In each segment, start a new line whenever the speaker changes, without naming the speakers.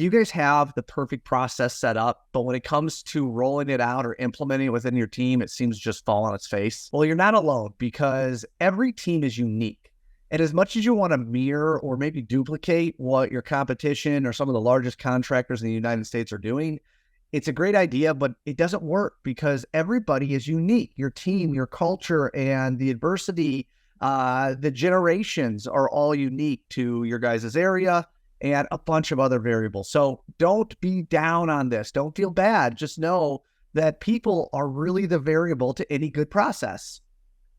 you guys have the perfect process set up, but when it comes to rolling it out or implementing it within your team, it seems to just fall on its face? Well, you're not alone, because every team is unique. And as much as you want to mirror or maybe duplicate what your competition or some of the largest contractors in the United States are doing, it's a great idea, but it doesn't work because everybody is unique. Your team, your culture, and the adversity, the generations are all unique to your guys' area and a bunch of other variables. So don't be down on this. Don't feel bad. Just know that people are really the variable to any good process.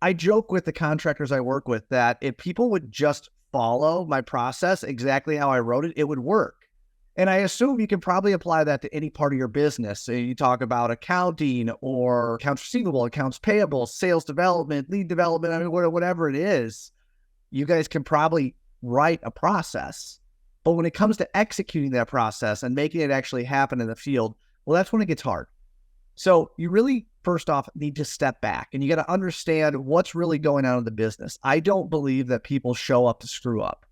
I joke with the contractors I work with that if people would just follow my process exactly how I wrote it, it would work. And I assume you can probably apply that to any part of your business. So you talk about accounting or accounts receivable, accounts payable, sales development, lead development, I mean, whatever it is, you guys can probably write a process. But when it comes to executing that process and making it actually happen in the field, well, that's when it gets hard. So you really, first off, need to step back and you got to understand what's really going on in the business. I don't believe that people show up to screw up,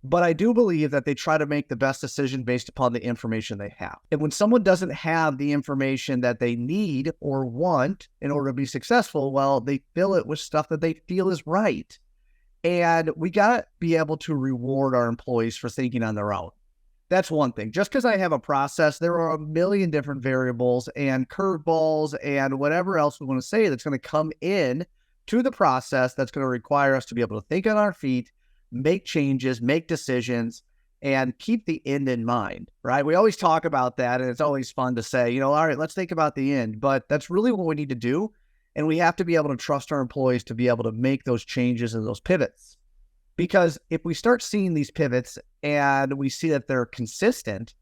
but I do believe that they try to make the best decision based upon the information they have. And when someone doesn't have the information that they need or want in order to be successful, well, they fill it with stuff that they feel is right. And we got to be able to reward our employees for thinking on their own. That's one thing. Just because I have a process, there are a million different variables and curveballs and whatever else we want to say that's going to come in to the process that's going to require us to be able to think on our feet, make changes, make decisions, and keep the end in mind, right? We always talk about that, and it's always fun to say, all right, let's think about the end. But that's really what we need to do. And we have to be able to trust our employees to be able to make those changes and those pivots. Because if we start seeing these pivots and we see that they're consistent,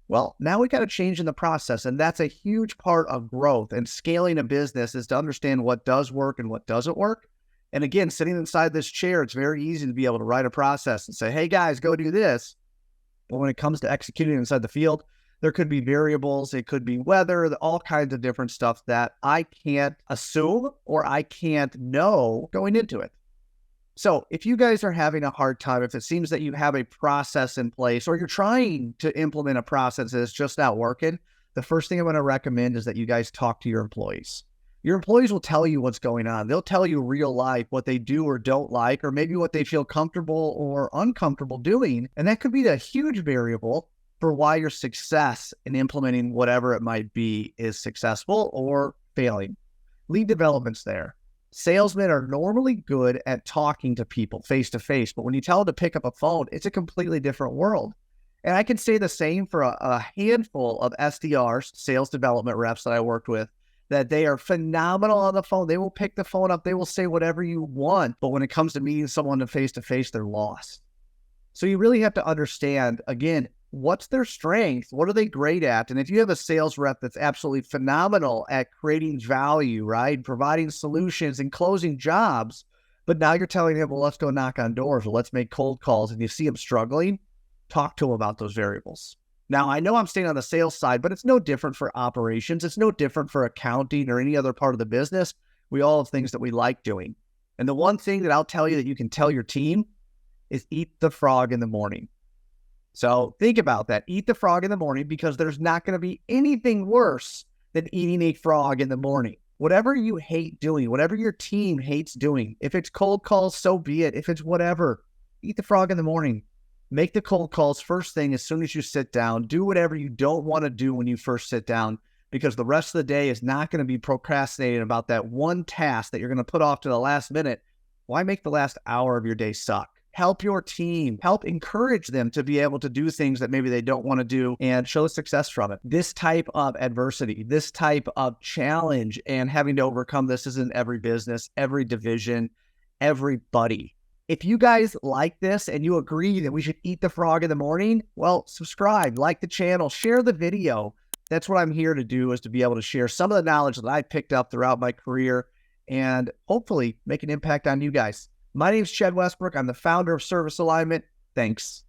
well, now we got to change in the process. And that's a huge part of growth and scaling a business, is to understand what does work and what doesn't work. And again, sitting inside this chair, it's very easy to be able to write a process and say, hey guys, go do this. But when it comes to executing inside the field, there could be variables, it could be weather, all kinds of different stuff that I can't assume or I can't know going into it. So if you guys are having a hard time, if it seems that you have a process in place or you're trying to implement a process that's just not working, the first thing I'm going to recommend is that you guys talk to your employees. Your employees will tell you what's going on. They'll tell you real life what they do or don't like, or maybe what they feel comfortable or uncomfortable doing. And that could be a huge variable for why your success in implementing whatever it might be is successful or failing. Lead development's there. Salesmen are normally good at talking to people face to face, but when you tell them to pick up a phone, it's a completely different world. And I can say the same for a handful of SDRs, sales development reps that I worked with, that they are phenomenal on the phone. They will pick the phone up. They will say whatever you want. But when it comes to meeting someone face to face, they're lost. So you really have to understand, again, what's their strength? What are they great at? And if you have a sales rep that's absolutely phenomenal at creating value, right? Providing solutions and closing jobs, but now you're telling him, well, let's go knock on doors or let's make cold calls, and you see him struggling, talk to him about those variables. Now, I know I'm staying on the sales side, but it's no different for operations. It's no different for accounting or any other part of the business. We all have things that we like doing. And the one thing that I'll tell you that you can tell your team is eat the frog in the morning. So think about that. Eat the frog in the morning, because there's not going to be anything worse than eating a frog in the morning. Whatever you hate doing, whatever your team hates doing, if it's cold calls, so be it. If it's whatever, eat the frog in the morning. Make the cold calls first thing as soon as you sit down. Do whatever you don't want to do when you first sit down, because the rest of the day is not going to be procrastinating about that one task that you're going to put off to the last minute. Why make the last hour of your day suck? Help your team, help encourage them to be able to do things that maybe they don't want to do and show success from it. This type of adversity, this type of challenge and having to overcome this is in every business, every division, everybody. If you guys like this and you agree that we should eat the frog in the morning, well, subscribe, like the channel, share the video. That's what I'm here to do, is to be able to share some of the knowledge that I picked up throughout my career and hopefully make an impact on you guys. My name is Chad Westbrook. I'm the founder of Service Alignment. Thanks.